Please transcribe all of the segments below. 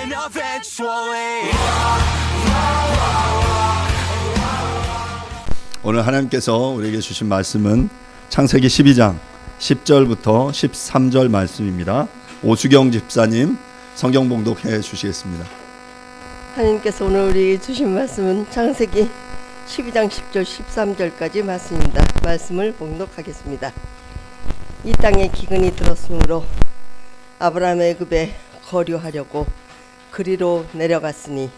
win eventually. 오늘 하나님께서 우리에게 주신 말씀은 창세기 12장 10절부터 13절 말씀입니다. 오수경 집사님 성경 봉독해 주시겠습니다. 하나님께서 오늘 우리에게 주신 말씀은 창세기 12장 10절 13절까지 말씀입니다. 말씀을 봉독하겠습니다. 이 땅에 기근이 들었으므로 아브라함의 애굽에 거류하려고 그리로 내려갔으니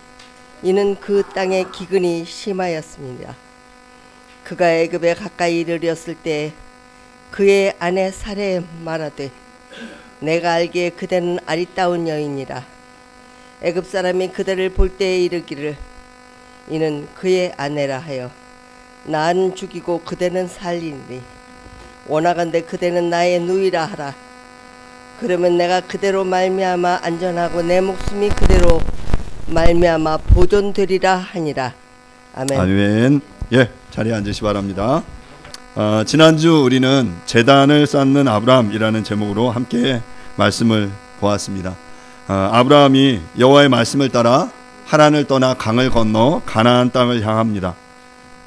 이는 그 땅에 기근이 심하였습니다. 그가 애굽에 가까이 이르렀을 때 그의 아내 사레에 말하되 내가 알기에 그대는 아리따운 여인이라. 애굽 사람이 그대를 볼 때에 이르기를 이는 그의 아내라 하여 나는 죽이고 그대는 살리니 원하건대 그대는 나의 누이라 하라. 그러면 내가 그대로 말미암아 안전하고 내 목숨이 그대로 말미암아 보존되리라 하니라. 아멘. 아멘. 예, 자리에 앉으시 바랍니다. 지난주 우리는 제단을 쌓는 아브라함이라는 제목으로 함께 말씀을 보았습니다. 아브라함이 여호와의 말씀을 따라 하란을 떠나 강을 건너 가나안 땅을 향합니다.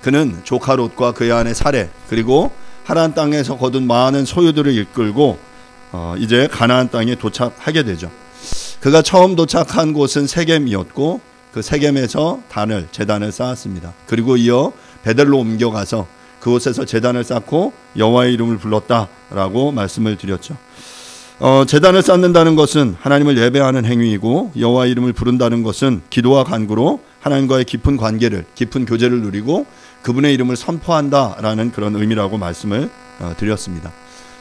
그는 조카 롯과 그의 아내 사레 그리고 하란 땅에서 거둔 많은 소유들을 이끌고 이제 가나안 땅에 도착하게 되죠. 그가 처음 도착한 곳은 세겜이었고 그 세겜에서 제단을 쌓았습니다. 그리고 이어 베델로 옮겨가서 그곳에서 제단을 쌓고 여호와의 이름을 불렀다라고 말씀을 드렸죠. 제단을 쌓는다는 것은 하나님을 예배하는 행위이고 여호와의 이름을 부른다는 것은 기도와 간구로 하나님과의 깊은 관계를, 깊은 교제를 누리고 그분의 이름을 선포한다라는 그런 의미라고 말씀을 드렸습니다.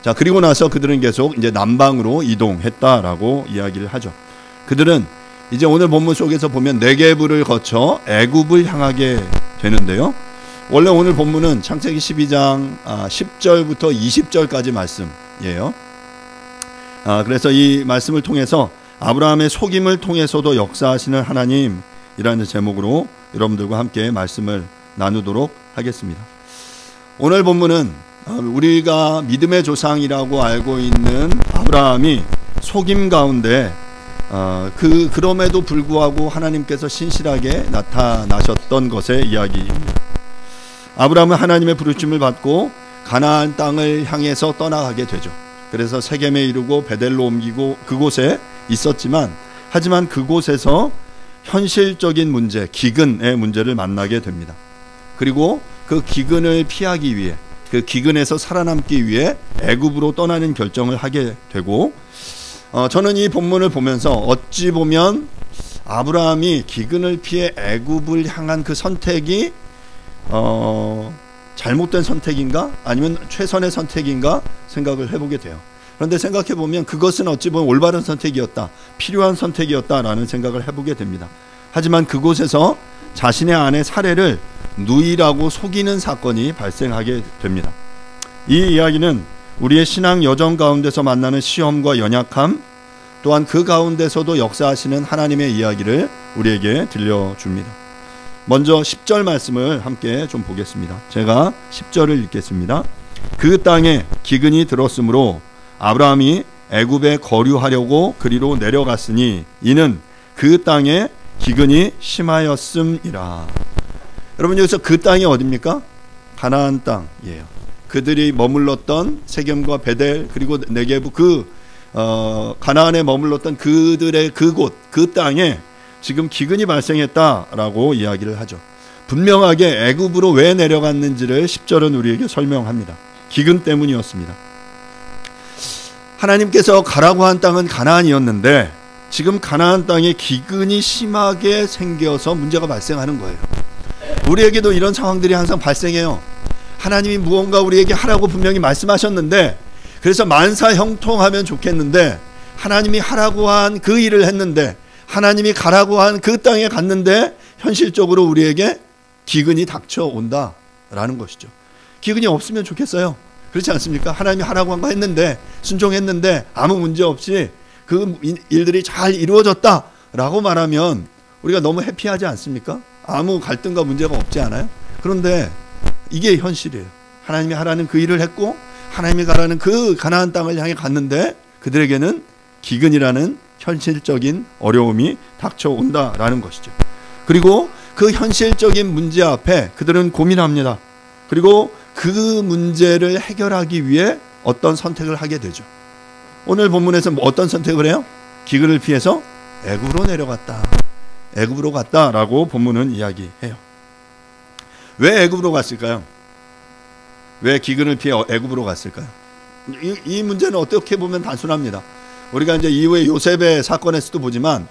자, 그리고 나서 그들은 계속 이제 남방으로 이동했다라고 이야기를 하죠. 그들은 이제 오늘 본문 속에서 보면 네게브를 거쳐 애굽을 향하게 되는데요. 원래 오늘 본문은 창세기 12장 10절부터 20절까지 말씀이에요. 그래서 이 말씀을 통해서 아브라함의 속임을 통해서도 역사하시는 하나님이라는 제목으로 여러분들과 함께 말씀을 나누도록 하겠습니다. 오늘 본문은 우리가 믿음의 조상이라고 알고 있는 아브라함이 속임 가운데 그럼에도 불구하고 하나님께서 신실하게 나타나셨던 것의 이야기입니다. 아브라함은 하나님의 부르심을 받고 가나안 땅을 향해서 떠나가게 되죠. 그래서 세겜에 이르고 베델로 옮기고 그곳에 있었지만 하지만 그곳에서 현실적인 문제, 기근의 문제를 만나게 됩니다. 그리고 그 기근을 피하기 위해, 그 기근에서 살아남기 위해 애굽으로 떠나는 결정을 하게 되고, 저는 이 본문을 보면서 어찌 보면 아브라함이 기근을 피해 애굽을 향한 그 선택이 잘못된 선택인가 아니면 최선의 선택인가 생각을 해보게 돼요. 그런데 생각해보면 그것은 어찌 보면 올바른 선택이었다, 필요한 선택이었다라는 생각을 해보게 됩니다. 하지만 그곳에서 자신의 아내 사레를 누이라고 속이는 사건이 발생하게 됩니다. 이 이야기는 우리의 신앙 여정 가운데서 만나는 시험과 연약함, 또한 그 가운데서도 역사하시는 하나님의 이야기를 우리에게 들려줍니다. 먼저 10절 말씀을 함께 좀 보겠습니다. 제가 10절을 읽겠습니다. 그 땅에 기근이 들었으므로 아브라함이 애굽에 거류하려고 그리로 내려갔으니 이는 그 땅에 기근이 심하였음이라. 여러분, 여기서 그 땅이 어디입니까? 가나안 땅이에요. 그들이 머물렀던 세겜과 베델 그리고 네게브 가나안에 머물렀던 그들의 그곳, 그 땅에 지금 기근이 발생했다라고 이야기를 하죠. 분명하게 애굽으로 왜 내려갔는지를 10절은 우리에게 설명합니다. 기근 때문이었습니다. 하나님께서 가라고 한 땅은 가나안이었는데 지금 가나안 땅에 기근이 심하게 생겨서 문제가 발생하는 거예요. 우리에게도 이런 상황들이 항상 발생해요. 하나님이 무언가 우리에게 하라고 분명히 말씀하셨는데, 그래서 만사 형통하면 좋겠는데 하나님이 하라고 한 그 일을 했는데, 하나님이 가라고 한 그 땅에 갔는데 현실적으로 우리에게 기근이 닥쳐온다라는 것이죠. 기근이 없으면 좋겠어요. 그렇지 않습니까? 하나님이 하라고 한 거 했는데, 순종했는데 아무 문제 없이 그 일들이 잘 이루어졌다라고 말하면 우리가 너무 해피하지 않습니까? 아무 갈등과 문제가 없지 않아요? 그런데 이게 현실이에요. 하나님이 하라는 그 일을 했고 하나님이 가라는 그 가나안 땅을 향해 갔는데 그들에게는 기근이라는 현실적인 어려움이 닥쳐온다라는 것이죠. 그리고 그 현실적인 문제 앞에 그들은 고민합니다. 그리고 그 문제를 해결하기 위해 어떤 선택을 하게 되죠. 오늘 본문에서 어떤 선택을 해요? 기근을 피해서 애굽으로 내려갔다. 애굽으로 갔다라고 본문은 이야기해요. 왜 애굽으로 갔을까요? 왜 기근을 피해 애굽으로 갔을까요? 이 문제는 어떻게 보면 단순합니다. 우리가 이제 이후에 요셉의 사건에서도 보지만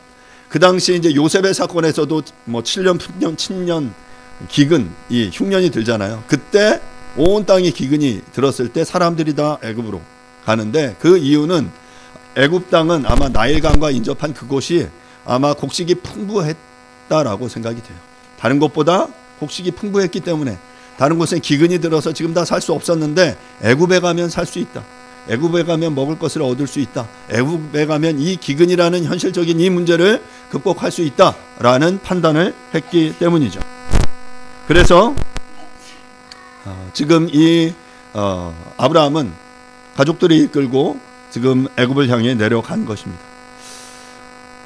그 당시 이제 요셉의 사건에서도 뭐 7년 기근, 이 흉년이 들잖아요. 그때 온 땅에 기근이 들었을 때 사람들이 다 애굽으로 가는데 그 이유는 애굽 땅은 아마 나일강과 인접한 그곳이 아마 곡식이 풍부했다라고 생각이 돼요. 다른 곳보다 곡식이 풍부했기 때문에 다른 곳에 기근이 들어서 지금 다 살 수 없었는데 애굽에 가면 살 수 있다. 애굽에 가면 먹을 것을 얻을 수 있다. 애굽에 가면 이 기근이라는 현실적인 이 문제를 극복할 수 있다라는 판단을 했기 때문이죠. 그래서 지금 이 아브라함은 가족들이 이끌고 지금 애굽을 향해 내려간 것입니다.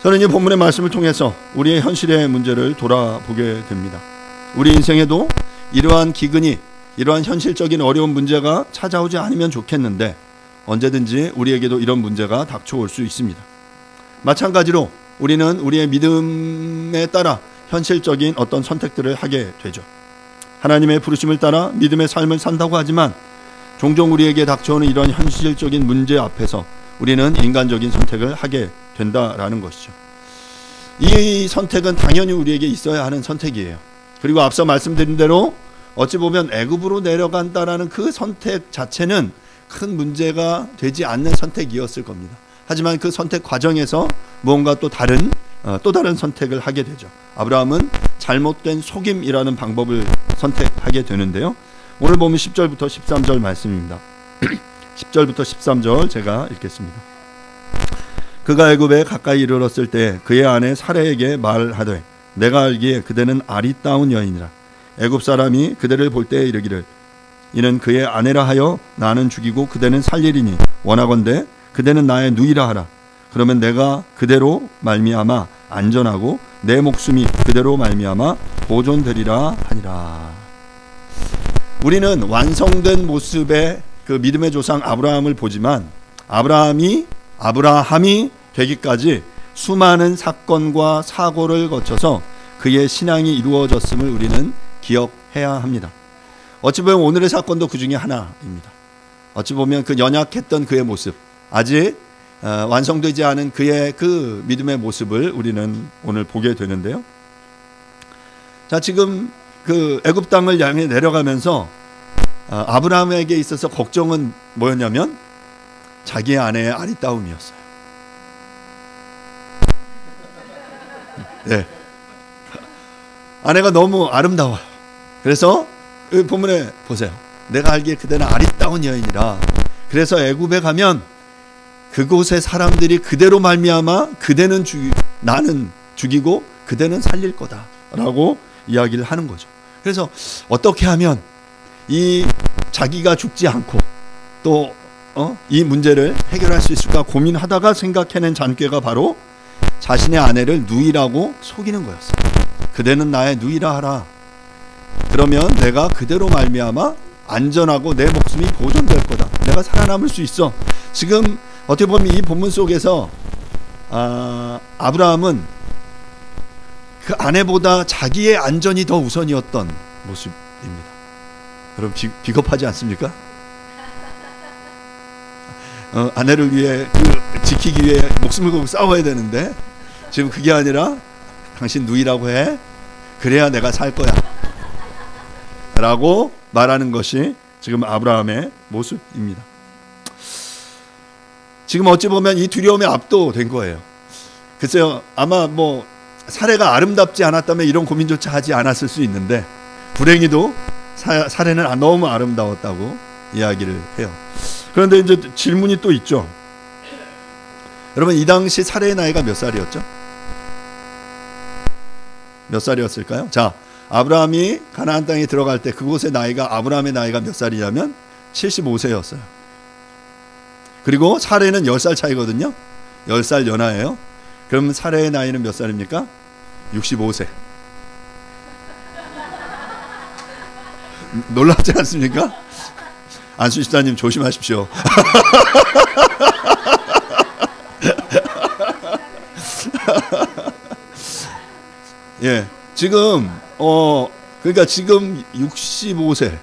저는 이 본문의 말씀을 통해서 우리의 현실의 문제를 돌아보게 됩니다. 우리 인생에도 이러한 기근이, 이러한 현실적인 어려운 문제가 찾아오지 않으면 좋겠는데 언제든지 우리에게도 이런 문제가 닥쳐올 수 있습니다. 마찬가지로 우리는 우리의 믿음에 따라 현실적인 어떤 선택들을 하게 되죠. 하나님의 부르심을 따라 믿음의 삶을 산다고 하지만 종종 우리에게 닥쳐오는 이런 현실적인 문제 앞에서 우리는 인간적인 선택을 하게 된다라는 것이죠. 이 선택은 당연히 우리에게 있어야 하는 선택이에요. 그리고 앞서 말씀드린 대로 어찌 보면 애굽으로 내려간다라는 그 선택 자체는 큰 문제가 되지 않는 선택이었을 겁니다. 하지만 그 선택 과정에서 무언가 또 다른 선택을 하게 되죠. 아브라함은 잘못된 속임이라는 방법을 선택하게 되는데요. 오늘 보면 10절부터 13절 말씀입니다. 10절부터 13절 제가 읽겠습니다. 그가 애굽에 가까이 이르렀을 때 그의 아내 사레에게 말하되 내가 알기에 그대는 아리따운 여인이라. 애굽 사람이 그대를 볼 때에 이르기를 이는 그의 아내라 하여 나는 죽이고 그대는 살리리니 원하건대 그대는 나의 누이라 하라. 그러면 내가 그대로 말미암아 안전하고 내 목숨이 그대로 말미암아 보존되리라 하니라. 우리는 완성된 모습의 그 믿음의 조상 아브라함을 보지만 아브라함이 되기까지 수많은 사건과 사고를 거쳐서 그의 신앙이 이루어졌음을 우리는 기억해야 합니다. 어찌 보면 오늘의 사건도 그 중에 하나입니다. 어찌 보면 그 연약했던 그의 모습, 아직 완성되지 않은 그의 그 믿음의 모습을 우리는 오늘 보게 되는데요. 자, 지금 그 애굽 땅을 향해 내려가면서 아브라함에게 있어서 걱정은 뭐였냐면 자기의 아내의 아리따움이었어요. 네. 아내가 너무 아름다워요. 그래서 여기 본문에 보세요. 내가 알기에 그대는 아리따운 여인이라. 그래서 애굽에 가면 그곳의 사람들이 그대로 말미암아 나는 죽이고 그대는 살릴 거다라고 이야기를 하는 거죠. 그래서 어떻게 하면 이 자기가 죽지 않고 또 이 문제를 해결할 수 있을까 고민하다가 생각해낸 잔꾀가 바로 자신의 아내를 누이라고 속이는 거였어요. 그대는 나의 누이라 하라. 그러면 내가 그대로 말미암아 안전하고 내 목숨이 보존될 거다. 내가 살아남을 수 있어. 지금 어떻게 보면 이 본문 속에서 아브라함은 그 아내보다 자기의 안전이 더 우선이었던 모습입니다. 여러분 비겁하지 않습니까? 아내를 위해 지키기 위해 목숨을 걸고 싸워야 되는데 지금 그게 아니라 당신 누이라고 해. 그래야 내가 살 거야. 라고 말하는 것이 지금 아브라함의 모습입니다. 지금 어찌 보면 이 두려움에 압도된 거예요. 글쎄요, 아마 뭐 사례가 아름답지 않았다면 이런 고민조차 하지 않았을 수 있는데 불행히도 사례는 너무 아름다웠다고 이야기를 해요. 그런데 이제 질문이 또 있죠. 여러분, 이 당시 사례의 나이가 몇 살이었죠? 몇 살이었을까요? 자, 아브라함이 가나안 땅에 들어갈 때 그곳의 나이가 아브라함의 나이가 몇 살이냐면 75세였어요. 그리고 사례는 10살 차이거든요. 10살 연하예요. 그럼 사레의 나이는 몇 살입니까? 65세. 놀랍지 않습니까? 안수 집사님 조심하십시오. 예, 지금 그러니까 지금 65세,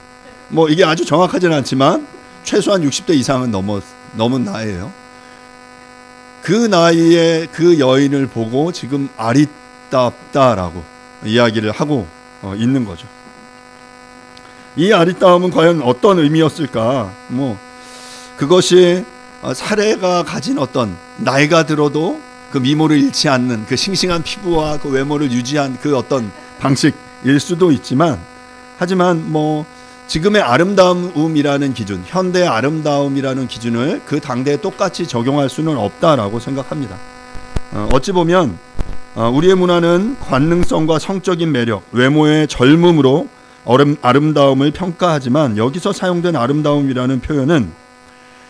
뭐 이게 아주 정확하지는 않지만 최소한 60대 이상은 넘은 나이예요. 그 나이에 그 여인을 보고 지금 아리따다라고 이야기를 하고 있는 거죠. 이 아리따움은 과연 어떤 의미였을까? 뭐 그것이 사례가 가진 어떤 나이가 들어도 그 미모를 잃지 않는 그 싱싱한 피부와 그 외모를 유지한 그 어떤 방식일 수도 있지만, 하지만 뭐 지금의 아름다움이라는 기준, 현대의 아름다움이라는 기준을 그 당대에 똑같이 적용할 수는 없다라고 생각합니다. 어찌 보면 우리의 문화는 관능성과 성적인 매력, 외모의 젊음으로 아름다움을 평가하지만, 여기서 사용된 아름다움이라는 표현은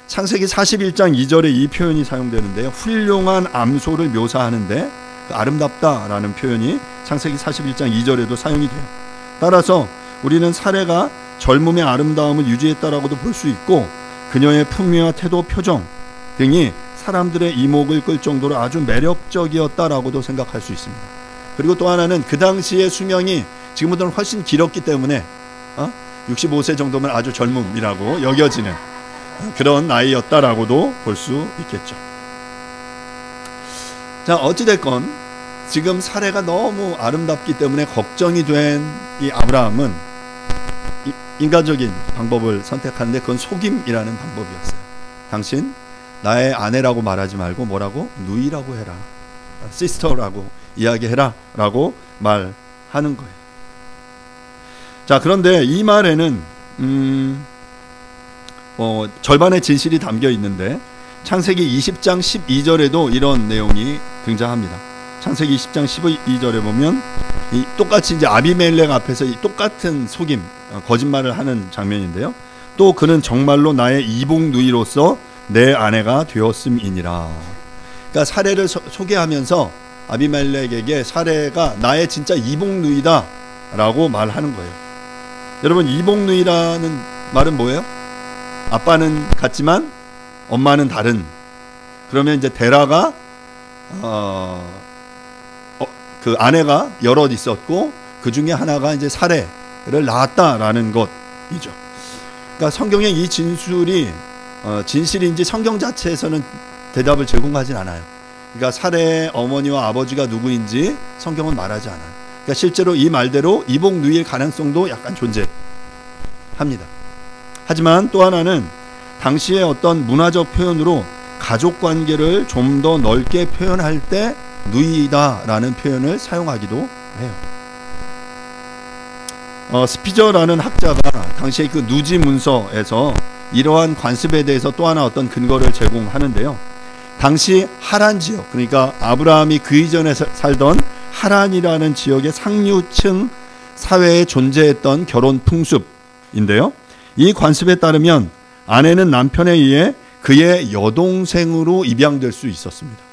창세기 41장 2절에 이 표현이 사용되는데요. 훌륭한 암소를 묘사하는데 그 아름답다라는 표현이 창세기 41장 2절에도 사용이 돼요. 따라서 우리는 사례가 젊음의 아름다움을 유지했다라고도 볼 수 있고, 그녀의 품위와 태도, 표정 등이 사람들의 이목을 끌 정도로 아주 매력적이었다라고도 생각할 수 있습니다. 그리고 또 하나는 그 당시의 수명이 지금보다는 훨씬 길었기 때문에 65세 정도면 아주 젊음이라고 여겨지는 그런 나이였다라고도 볼 수 있겠죠. 자, 어찌됐건 지금 사례가 너무 아름답기 때문에 걱정이 된 이 아브라함은 인간적인 방법을 선택하는데, 그건 속임이라는 방법이었어요. 당신 나의 아내라고 말하지 말고 뭐라고? 누이라고 해라, 시스터라고 이야기해라 라고 말하는 거예요. 자, 그런데 이 말에는 절반의 진실이 담겨 있는데, 창세기 20장 12절에도 이런 내용이 등장합니다. 창세기 20장 12절에 보면 똑같이 이제 아비멜렉 앞에서 이 똑같은 속임, 거짓말을 하는 장면인데요. 또 그는 정말로 나의 이복 누이로서 내 아내가 되었음이니라. 그러니까 사례를 소개하면서 아비멜렉에게 사례가 나의 진짜 이복 누이다라고 말하는 거예요. 여러분, 이복 누이라는 말은 뭐예요? 아빠는 같지만 엄마는 다른. 그러면 이제 데라가 그 아내가 여럿 있었고 그 중에 하나가 이제 사례를 낳았다라는 것이죠. 그러니까 성경의 이 진술이 진실인지 성경 자체에서는 대답을 제공하진 않아요. 그러니까 사례의 어머니와 아버지가 누구인지 성경은 말하지 않아요. 그러니까 실제로 이 말대로 이복 누이일 가능성도 약간 존재합니다. 하지만 또 하나는 당시의 어떤 문화적 표현으로 가족 관계를 좀 더 넓게 표현할 때 누이다라는 표현을 사용하기도 해요. 스피저라는 학자가 당시의 그 누지 문서에서 이러한 관습에 대해서 또 하나 어떤 근거를 제공하는데요. 당시 하란 지역, 그러니까 아브라함이 그 이전에 살던 하란이라는 지역의 상류층 사회에 존재했던 결혼 풍습인데요. 이 관습에 따르면 아내는 남편에 의해 그의 여동생으로 입양될 수 있었습니다.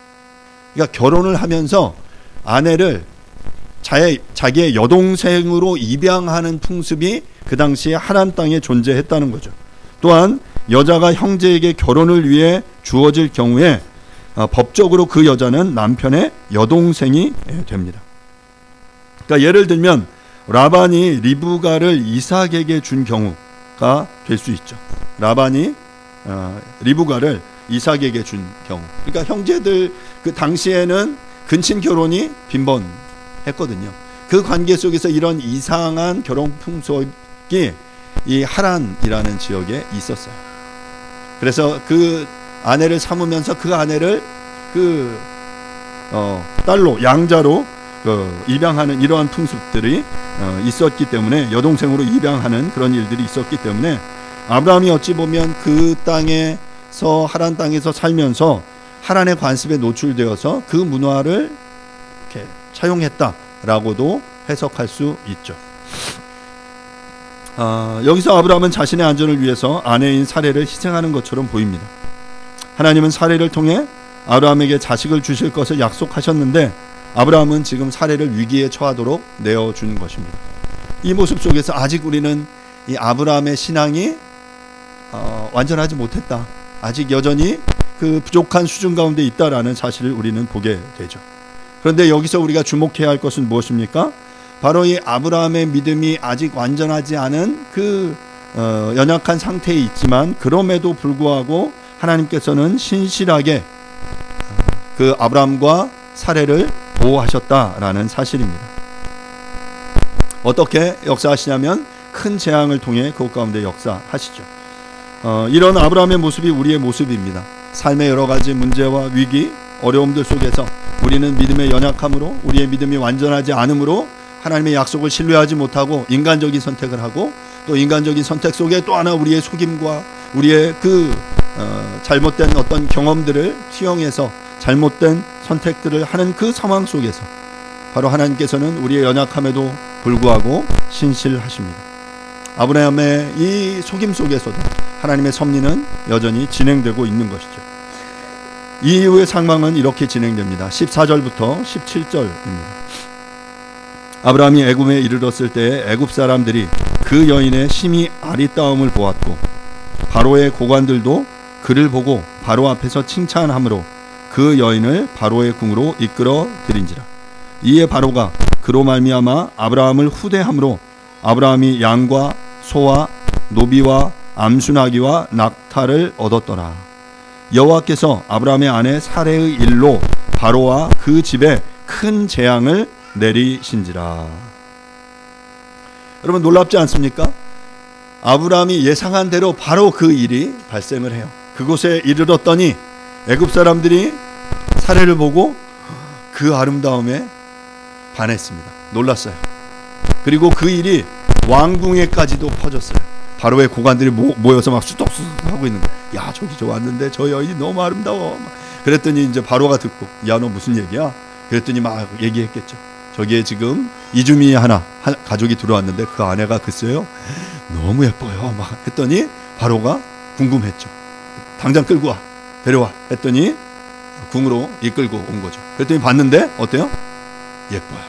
그러니까 결혼을 하면서 아내를 자기의 여동생으로 입양하는 풍습이 그 당시에 하란 땅에 존재했다는 거죠. 또한 여자가 형제에게 결혼을 위해 주어질 경우에 법적으로 그 여자는 남편의 여동생이 됩니다. 그러니까 예를 들면 라반이 리브가를 이삭에게 준 경우가 될 수 있죠. 라반이 리브가를 이삭에게 준 경우. 그러니까 형제들 그 당시에는 근친 결혼이 빈번했거든요. 그 관계 속에서 이런 이상한 결혼 풍속이 이 하란이라는 지역에 있었어요. 그래서 그 아내를 삼으면서 그 아내를 그 딸로 양자로 입양하는 이러한 풍습들이 있었기 때문에, 여동생으로 입양하는 그런 일들이 있었기 때문에 아브라함이 어찌 보면 그 땅에서 하란 땅에서 살면서 하란의 관습에 노출되어서 그 문화를 이렇게 차용했다라고도 해석할 수 있죠. 여기서 아브라함은 자신의 안전을 위해서 아내인 사례를 희생하는 것처럼 보입니다. 하나님은 사례를 통해 아브라함에게 자식을 주실 것을 약속하셨는데 아브라함은 지금 사례를 위기에 처하도록 내어주는 것입니다. 이 모습 속에서 아직 우리는 이 아브라함의 신앙이 완전하지 못했다. 아직 여전히 그 부족한 수준 가운데 있다라는 사실을 우리는 보게 되죠. 그런데 여기서 우리가 주목해야 할 것은 무엇입니까? 바로 이 아브라함의 믿음이 아직 완전하지 않은 그 연약한 상태에 있지만 그럼에도 불구하고 하나님께서는 신실하게 그 아브라함과 사례를 보호하셨다라는 사실입니다. 어떻게 역사하시냐면 큰 재앙을 통해 그것 가운데 역사하시죠. 이런 아브라함의 모습이 우리의 모습입니다. 삶의 여러 가지 문제와 위기, 어려움들 속에서 우리는 믿음의 연약함으로 우리의 믿음이 완전하지 않음으로 하나님의 약속을 신뢰하지 못하고 인간적인 선택을 하고 또 인간적인 선택 속에 또 하나 우리의 속임과 우리의 그 잘못된 어떤 경험들을 투영해서 잘못된 선택들을 하는 그 상황 속에서 바로 하나님께서는 우리의 연약함에도 불구하고 신실하십니다. 아브라함의 이 속임 속에서도 하나님의 섭리는 여전히 진행되고 있는 것이죠. 이 이후의 상황은 이렇게 진행됩니다. 14절부터 17절입니다. 아브라함이 애굽에 이르렀을 때에 애굽 사람들이 그 여인의 심히 아리따움을 보았고 바로의 고관들도 그를 보고 바로 앞에서 칭찬함으로 그 여인을 바로의 궁으로 이끌어 들인지라. 이에 바로가 그로 말미암아 아브라함을 후대함으로 아브라함이 양과 소와 노비와 암수나기와 낙타를 얻었더라. 여호와께서 아브라함의 아내 사레의 일로 바로와 그 집에 큰 재앙을 내리신지라. 여러분 놀랍지 않습니까? 아브라함이 예상한 대로 바로 그 일이 발생을 해요. 그곳에 이르렀더니 애굽 사람들이 사례를 보고 그 아름다움에 반했습니다. 놀랐어요. 그리고 그 일이 왕궁에까지도 퍼졌어요. 바로의 고관들이 모여서 막 수덕수덕 하고 있는 거예요. 야, 저기 저 왔는데 저 여인이 너무 아름다워. 그랬더니 이제 바로가 듣고 야, 너 무슨 얘기야? 그랬더니 막 얘기했겠죠. 저기에 지금 이주민이 하나 가족이 들어왔는데 그 아내가 글쎄요 너무 예뻐요. 막 했더니 바로가 궁금했죠. 당장 끌고 와, 데려와 했더니 궁으로 이끌고 온 거죠. 그랬더니 봤는데 어때요? 예뻐요.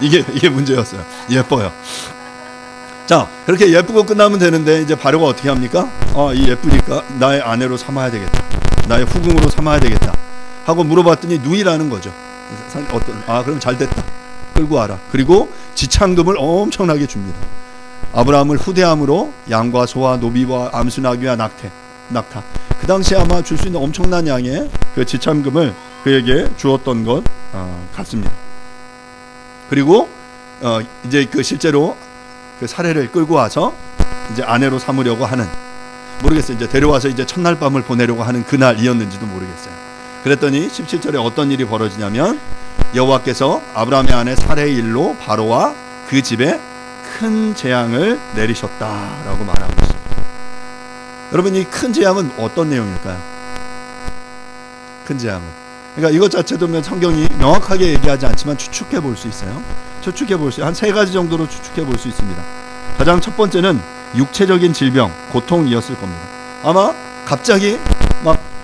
이게 문제였어요. 예뻐요. 자, 그렇게 예쁘고 끝나면 되는데 이제 바로가 어떻게 합니까? 이 예쁘니까 나의 아내로 삼아야 되겠다. 나의 후궁으로 삼아야 되겠다. 하고 물어봤더니 누이라는 거죠. 그럼 잘 됐다. 끌고 와라. 그리고 지창금을 엄청나게 줍니다. 아브라함을 후대함으로 양과 소와 노비와 암수나귀와 낙타. 그 당시에 아마 줄 수 있는 엄청난 양의 그 지참금을 그에게 주었던 것 같습니다. 그리고 이제 그 실제로 그 사례를 끌고 와서 이제 아내로 삼으려고 하는, 모르겠어요. 이제 데려와서 이제 첫날 밤을 보내려고 하는 그날이었는지도 모르겠어요. 그랬더니 17절에 어떤 일이 벌어지냐면 여호와께서 아브라함의 아내 사레의 일로 바로와 그 집에 큰 재앙을 내리셨다라고 말하고 있습니다. 여러분, 이 큰 재앙은 어떤 내용일까요? 큰 재앙은, 그러니까 이것 자체도 성경이 명확하게 얘기하지 않지만 추측해 볼 수 있어요. 한 세 가지 정도로 추측해 볼 수 있습니다. 가장 첫 번째는 육체적인 질병, 고통이었을 겁니다. 아마 갑자기 막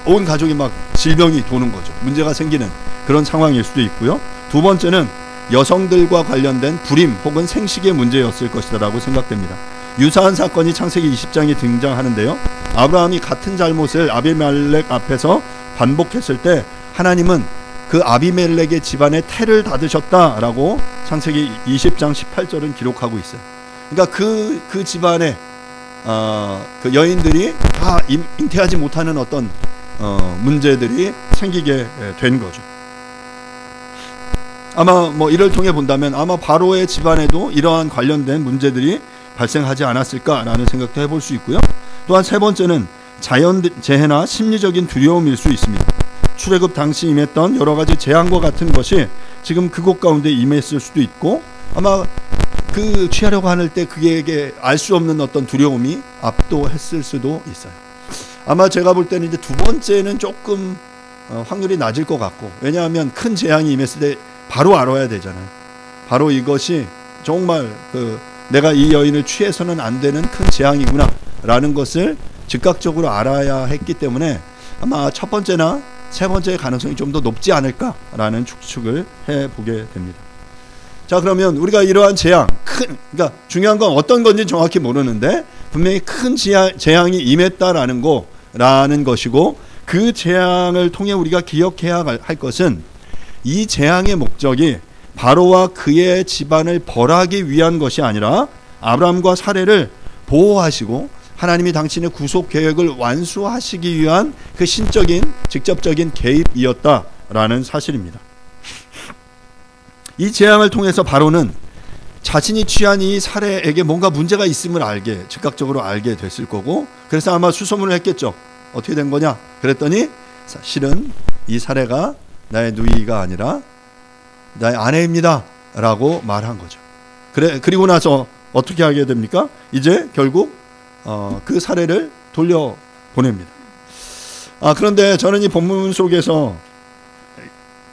온 가족이 막 질병이 도는 거죠. 문제가 생기는 그런 상황일 수도 있고요. 두 번째는 여성들과 관련된 불임 혹은 생식의 문제였을 것이라고 생각됩니다. 유사한 사건이 창세기 20장에 등장하는데요. 아브라함이 같은 잘못을 아비멜렉 앞에서 반복했을 때 하나님은 그 아비멜렉의 집안에 태를 닫으셨다라고 창세기 20장 18절은 기록하고 있어요. 그러니까 그 집안에 그 여인들이 다 잉태하지 못하는 어떤 문제들이 생기게 된 거죠. 아마 뭐 이를 통해 본다면 아마 바로의 집안에도 이러한 관련된 문제들이 발생하지 않았을까라는 생각도 해볼 수 있고요. 또한 세 번째는 자연재해나 심리적인 두려움일 수 있습니다. 출애굽 당시 임했던 여러 가지 재앙과 같은 것이 지금 그곳 가운데 임했을 수도 있고, 아마 그 취하려고 하는 때 그에게 알 수 없는 어떤 두려움이 압도했을 수도 있어요. 아마 제가 볼 때는 이제 두 번째는 조금 확률이 낮을 것 같고, 왜냐하면 큰 재앙이 임했을 때 바로 알아야 되잖아요. 바로 이것이 정말 내가 이 여인을 취해서는 안 되는 큰 재앙이구나 라는 것을 즉각적으로 알아야 했기 때문에 아마 첫 번째나 세 번째의 가능성이 좀 더 높지 않을까라는 추측을 해보게 됩니다. 자, 그러면 우리가 이러한 재앙, 그러니까 중요한 건 어떤 건지 정확히 모르는데 분명히 큰 재앙이 임했다라는 것이고, 그 재앙을 통해 우리가 기억해야 할 것은 이 재앙의 목적이 바로와 그의 집안을 벌하기 위한 것이 아니라 아브라함과 사레를 보호하시고 하나님이 당신의 구속 계획을 완수하시기 위한 그 신적인 직접적인 개입이었다라는 사실입니다. 이 재앙을 통해서 바로는 자신이 취한 이 사레에게 뭔가 문제가 있음을 즉각적으로 알게 됐을 거고, 그래서 아마 수소문을 했겠죠. 어떻게 된 거냐? 그랬더니 실은 이 사레가 나의 누이가 아니라 나의 아내입니다 라고 말한 거죠. 그리고 나서 어떻게 하게 됩니까? 이제 결국 그 사례를 돌려보냅니다. 그런데 저는 이 본문 속에서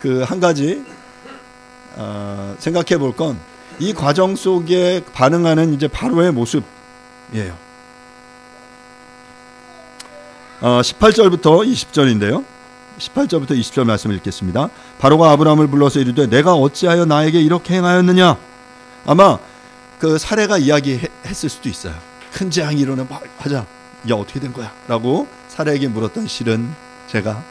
그 한 가지 생각해 볼 건 이 과정 속에 반응하는 이제 바로의 모습이에요. 18절부터 20절인데요. 18절부터 20절 말씀을 읽겠습니다. 바로가 아브라함을 불러서 이르되 내가 어찌하여 나에게 이렇게 행하였느냐. 아마 그 사례가 이야기했을 수도 있어요. 큰 재앙이 일어나 하자. 야, 어떻게 된 거야? 라고 사례에게 물었던 실은 제가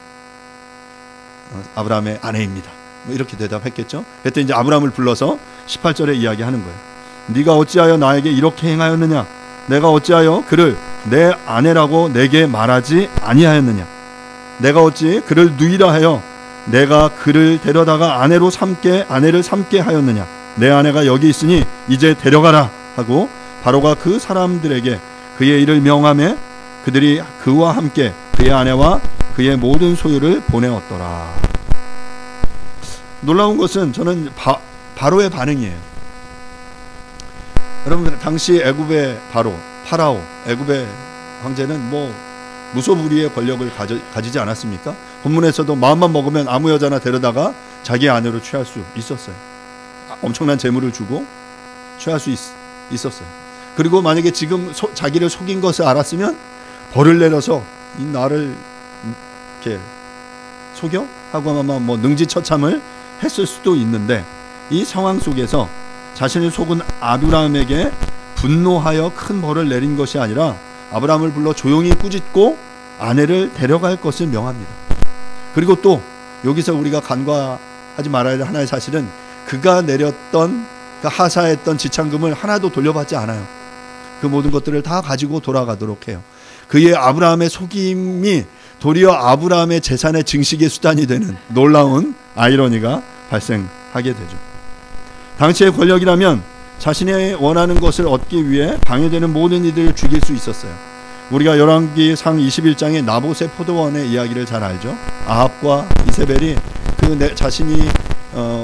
아브라함의 아내입니다. 뭐 이렇게 대답했겠죠. 그때 이제 아브라함을 불러서 18절에 이야기하는 거예요. 네가 어찌하여 나에게 이렇게 행하였느냐. 내가 어찌하여 그를 내 아내라고 내게 말하지 아니하였느냐. 내가 어찌 그를 누이라 하여 내가 그를 데려다가 아내를 삼게 하였느냐. 내 아내가 여기 있으니 이제 데려가라 하고 바로가 그 사람들에게 그의 일을 명하매 그들이 그와 함께 그의 아내와 그의 모든 소유를 보내었더라. 놀라운 것은 저는 바로의 반응이에요. 여러분, 당시 애굽의 파라오, 애굽의 황제는 뭐 무소불위의 권력을 가지지 않았습니까? 본문에서도 마음만 먹으면 아무 여자나 데려다가 자기 아내로 취할 수 있었어요. 엄청난 재물을 주고 취할 수 있었어요. 그리고 만약에 지금 자기를 속인 것을 알았으면 벌을 내려서 이 나를 이렇게 속여? 하고 아마 뭐 능지처참을 했을 수도 있는데, 이 상황 속에서 자신을 속은 아브라함에게 분노하여 큰 벌을 내린 것이 아니라 아브라함을 불러 조용히 꾸짖고 아내를 데려갈 것을 명합니다. 그리고 또 여기서 우리가 간과하지 말아야 할 하나의 사실은 그가 내렸던 그 하사했던 지참금을 하나도 돌려받지 않아요. 그 모든 것들을 다 가지고 돌아가도록 해요. 그의 아브라함의 속임이 도리어 아브라함의 재산의 증식의 수단이 되는 놀라운 아이러니가 발생하게 되죠. 당시의 권력이라면 자신이 원하는 것을 얻기 위해 방해되는 모든 이들을 죽일 수 있었어요. 우리가 열왕기상 21장의 나봇의 포도원의 이야기를 잘 알죠. 아합과 이세벨이 자신이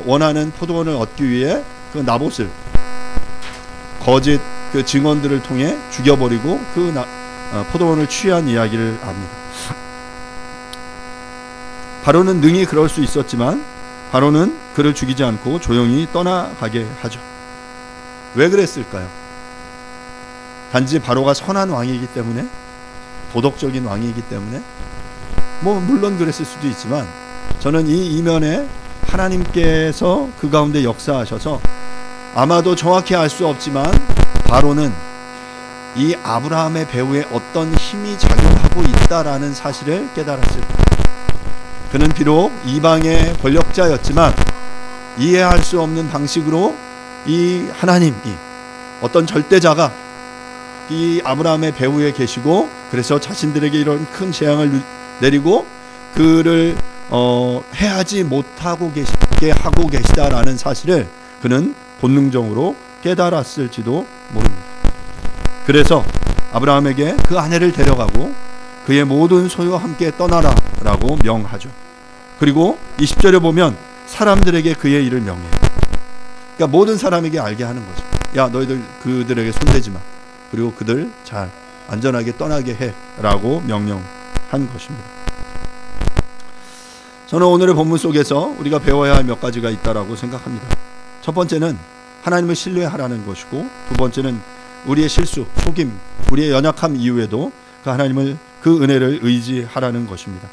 원하는 포도원을 얻기 위해 그 나봇을 거짓 그 증언들을 통해 죽여버리고 포도원을 취한 이야기를 압니다. 바로는 능히 그럴 수 있었지만 바로는 그를 죽이지 않고 조용히 떠나가게 하죠. 왜 그랬을까요? 단지 바로가 선한 왕이기 때문에, 도덕적인 왕이기 때문에, 뭐 물론 그랬을 수도 있지만 저는 이 이면에 하나님께서 그 가운데 역사하셔서 아마도 정확히 알 수 없지만 바로는 이 아브라함의 배후에 어떤 힘이 작용하고 있다라는 사실을 깨달았을 거예요. 그는 비록 이방의 권력자였지만 이해할 수 없는 방식으로 이 하나님이 어떤 절대자가 이 아브라함의 배후에 계시고, 그래서 자신들에게 이런 큰 재앙을 내리고 그를 해하지 못하고 계시게 하고 계시다라는 사실을 그는 본능적으로 깨달았을지도 모릅니다. 그래서 아브라함에게 그 아내를 데려가고 그의 모든 소유와 함께 떠나라 라고 명하죠. 그리고 20절에 보면 사람들에게 그의 일을 명해요. 그러니까 모든 사람에게 알게 하는 거죠. 야, 너희들 그들에게 손대지 마. 그리고 그들 잘 안전하게 떠나게 해 라고 명령한 것입니다. 저는 오늘의 본문 속에서 우리가 배워야 할 몇 가지가 있다라고 생각합니다. 첫 번째는 하나님을 신뢰하라는 것이고, 두 번째는 우리의 실수, 속임, 우리의 연약함 이후에도 그 하나님을, 그 은혜를 의지하라는 것입니다.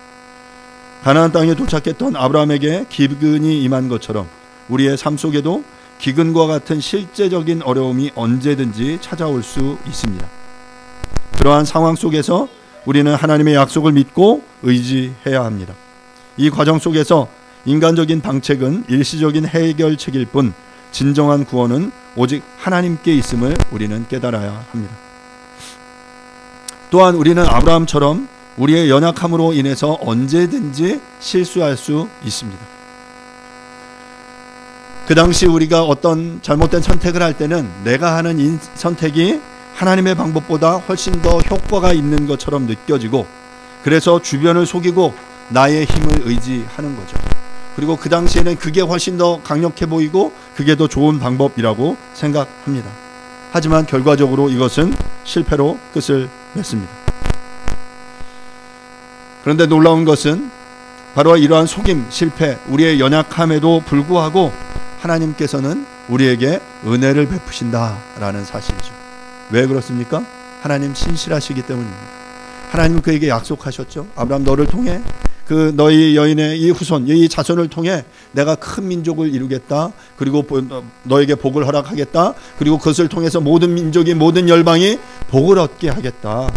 가나안 땅에 도착했던 아브라함에게 기근이 임한 것처럼 우리의 삶 속에도 기근과 같은 실제적인 어려움이 언제든지 찾아올 수 있습니다. 그러한 상황 속에서 우리는 하나님의 약속을 믿고 의지해야 합니다. 이 과정 속에서 인간적인 방책은 일시적인 해결책일 뿐 진정한 구원은 오직 하나님께 있음을 우리는 깨달아야 합니다. 또한 우리는 아브라함처럼 우리의 연약함으로 인해서 언제든지 실수할 수 있습니다. 그 당시 우리가 어떤 잘못된 선택을 할 때는 내가 하는 선택이 하나님의 방법보다 훨씬 더 효과가 있는 것처럼 느껴지고, 그래서 주변을 속이고 나의 힘을 의지하는 거죠. 그리고 그 당시에는 그게 훨씬 더 강력해 보이고 그게 더 좋은 방법이라고 생각합니다. 하지만 결과적으로 이것은 실패로 끝을 맺습니다. 그런데 놀라운 것은 바로 이러한 속임, 실패, 우리의 연약함에도 불구하고 하나님께서는 우리에게 은혜를 베푸신다라는 사실이죠. 왜 그렇습니까? 하나님 신실하시기 때문입니다. 하나님은 그에게 약속하셨죠. 아브라함, 너를 통해 그 너희 여인의 이 후손, 이 자손을 통해 내가 큰 민족을 이루겠다. 그리고 너에게 복을 허락하겠다. 그리고 그것을 통해서 모든 민족이, 모든 열방이 복을 얻게 하겠다.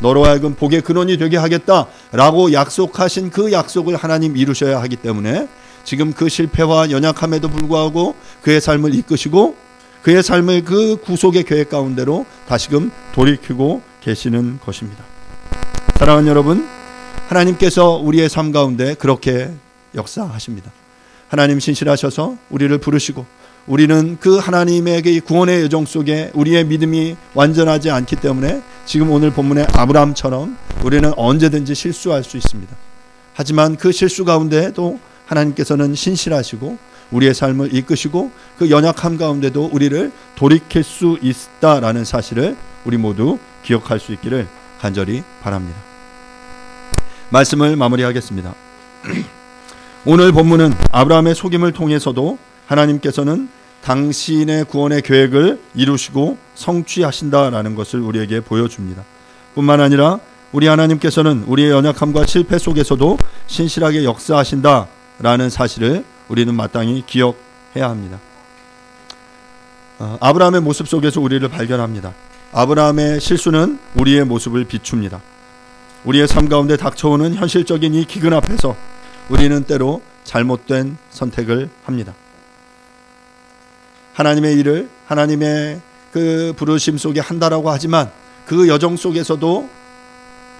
너로 하여금 복의 근원이 되게 하겠다 라고 약속하신 그 약속을 하나님 이루셔야 하기 때문에 지금 그 실패와 연약함에도 불구하고 그의 삶을 이끄시고 그의 삶을 그 구속의 계획 가운데로 다시금 돌이키고 계시는 것입니다. 사랑하는 여러분, 하나님께서 우리의 삶 가운데 그렇게 역사하십니다. 하나님 신실하셔서 우리를 부르시고, 우리는 그 하나님의 구원의 여정 속에 우리의 믿음이 완전하지 않기 때문에 지금 오늘 본문의 아브라함처럼 우리는 언제든지 실수할 수 있습니다. 하지만 그 실수 가운데도 하나님께서는 신실하시고 우리의 삶을 이끄시고 그 연약함 가운데도 우리를 돌이킬 수 있다라는 사실을 우리 모두 기억할 수 있기를 간절히 바랍니다. 말씀을 마무리하겠습니다. 오늘 본문은 아브라함의 속임을 통해서도 하나님께서는 당신의 구원의 계획을 이루시고 성취하신다라는 것을 우리에게 보여줍니다. 뿐만 아니라 우리 하나님께서는 우리의 연약함과 실패 속에서도 신실하게 역사하신다라는 사실을 우리는 마땅히 기억해야 합니다. 아브라함의 모습 속에서 우리를 발견합니다. 아브라함의 실수는 우리의 모습을 비춥니다. 우리의 삶 가운데 닥쳐오는 현실적인 이 기근 앞에서 우리는 때로 잘못된 선택을 합니다. 하나님의 일을 하나님의 그 부르심 속에 한다라고 하지만 그 여정 속에서도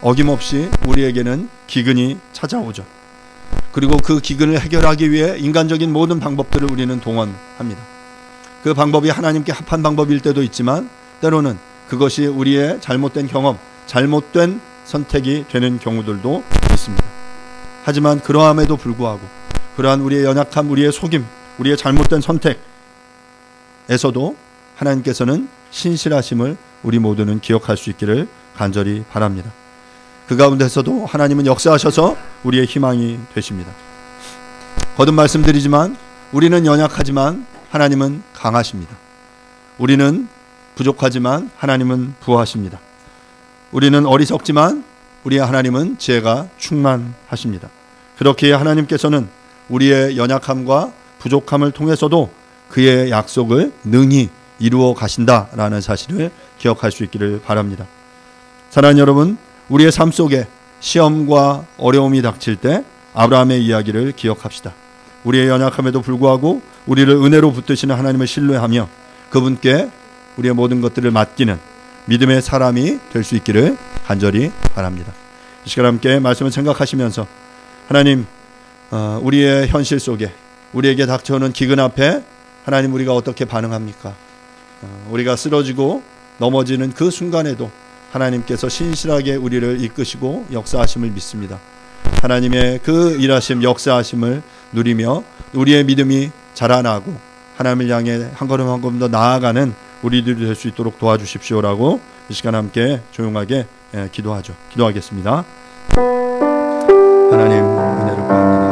어김없이 우리에게는 기근이 찾아오죠. 그리고 그 기근을 해결하기 위해 인간적인 모든 방법들을 우리는 동원합니다. 그 방법이 하나님께 합한 방법일 때도 있지만 때로는 그것이 우리의 잘못된 경험, 잘못된 선택이 되는 경우들도 있습니다. 하지만 그러함에도 불구하고 그러한 우리의 연약함, 우리의 속임, 우리의 잘못된 선택에서도 하나님께서는 신실하심을 우리 모두는 기억할 수 있기를 간절히 바랍니다. 그 가운데서도 하나님은 역사하셔서 우리의 희망이 되십니다. 거듭 말씀드리지만 우리는 연약하지만 하나님은 강하십니다. 우리는 부족하지만 하나님은 부하십니다. 우리는 어리석지만 우리 하나님은 지혜가 충만하십니다. 그렇기에 하나님께서는 우리의 연약함과 부족함을 통해서도 그의 약속을 능히 이루어 가신다라는 사실을 기억할 수 있기를 바랍니다. 사랑하는 여러분, 우리의 삶 속에 시험과 어려움이 닥칠 때 아브라함의 이야기를 기억합시다. 우리의 연약함에도 불구하고 우리를 은혜로 붙드시는 하나님을 신뢰하며 그분께 우리의 모든 것들을 맡기는 믿음의 사람이 될 수 있기를 간절히 바랍니다. 이 시간 함께 말씀을 생각하시면서 하나님, 우리의 현실 속에 우리에게 닥쳐오는 기근 앞에 하나님 우리가 어떻게 반응합니까? 우리가 쓰러지고 넘어지는 그 순간에도 하나님께서 신실하게 우리를 이끄시고 역사하심을 믿습니다. 하나님의 그 일하심, 역사하심을 누리며 우리의 믿음이 자라나고 하나님을 향해 한 걸음 한 걸음 더 나아가는 우리들이 될 수 있도록 도와주십시오라고 이 시간 함께 조용하게 기도하죠. 기도하겠습니다. 하나님 은혜를 구합니다.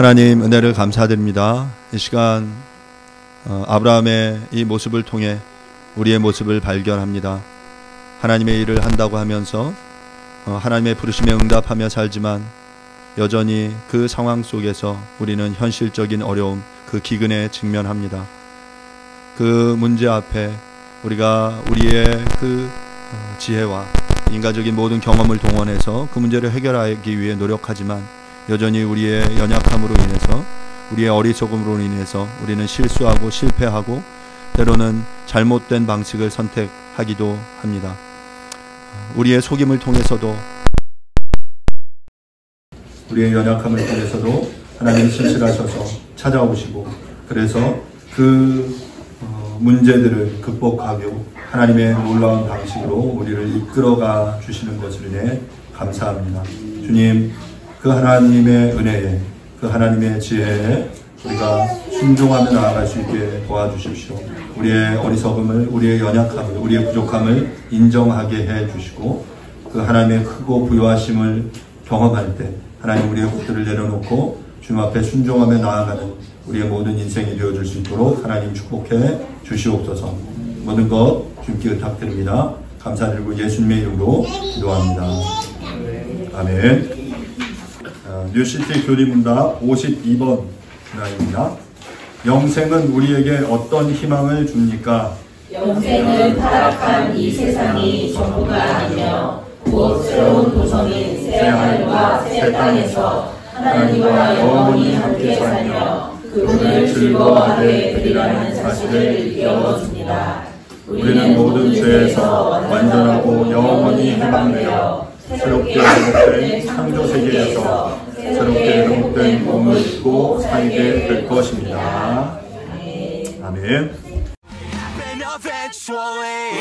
하나님 은혜를 감사드립니다. 이 시간 아브라함의 이 모습을 통해 우리의 모습을 발견합니다. 하나님의 일을 한다고 하면서 하나님의 부르심에 응답하며 살지만 여전히 그 상황 속에서 우리는 현실적인 어려움, 그 기근에 직면합니다. 그 문제 앞에 우리가 우리의 그 지혜와 인간적인 모든 경험을 동원해서 그 문제를 해결하기 위해 노력하지만 여전히 우리의 연약함으로 인해서, 우리의 어리석음으로 인해서 우리는 실수하고 실패하고 때로는 잘못된 방식을 선택하기도 합니다. 우리의 속임을 통해서도, 우리의 연약함을 통해서도 하나님 신실하셔서 찾아오시고, 그래서 그 문제들을 극복하고 하나님의 놀라운 방식으로 우리를 이끌어가 주시는 것을 인해 감사합니다. 주님, 그 하나님의 은혜에, 그 하나님의 지혜에 우리가 순종하며 나아갈 수 있게 도와주십시오. 우리의 어리석음을, 우리의 연약함을, 우리의 부족함을 인정하게 해주시고, 그 하나님의 크고 부요하심을 경험할 때 하나님 우리의 것들을 내려놓고 주님 앞에 순종하며 나아가는 우리의 모든 인생이 되어줄 수 있도록 하나님 축복해 주시옵소서. 모든 것 주님께 의탁드립니다. 감사드리고 예수님의 이름으로 기도합니다. 아멘. 뉴시티 교리문답 52번 문항입니다. 영생은 우리에게 어떤 희망을 줍니까? 영생은 타락한 이 세상이 전부가 아니며 곧 새로운 도성인 새 하늘과 새 땅에서 하나님과 영원히 함께 살며 그분을 즐거워하게 되리라는 사실을 일깨워줍니다. 우리는 모든 죄에서 완전하고 영원히 해방되어 새롭게 회복된 창조 세계에서 새롭게 회복된 몸을 입고 살게 될 것입니다. 아멘. Eventually